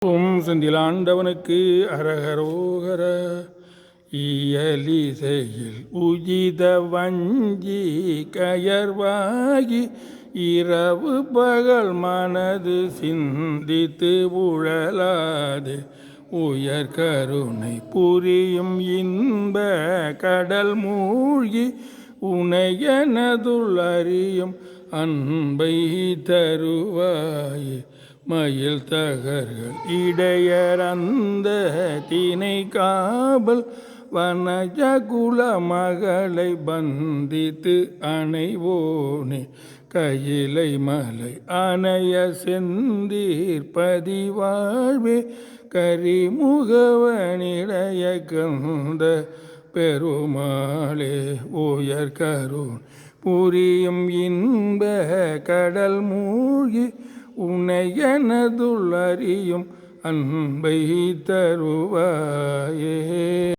செந்திலாண்டவனுக்கு அரகரோகர. இயலிசையில் உஜித வஞ்சி கயர்வாகி இரவு பகல் மனது சிந்தித்து உழலாது உயர் கருணை புரியும் இன்ப கடல் மூழ்கி உனையனதுள் அறியும் அன்பை தருவாயே. மயில் தகர்கள் இடையரந்த தினை காவல் வனஜகுல மகளை பந்தித்து அணைவோனே. கையிலை மலை அணைய செந்தீர்பதி வாழ்வே கரிமுகவனிடைய கந்த பெருமாளே. உயர் கருண் புரியும் இன்ப கடல் மூழ்கி உனையனதுள் அறியும் அன்பை தருவாயே.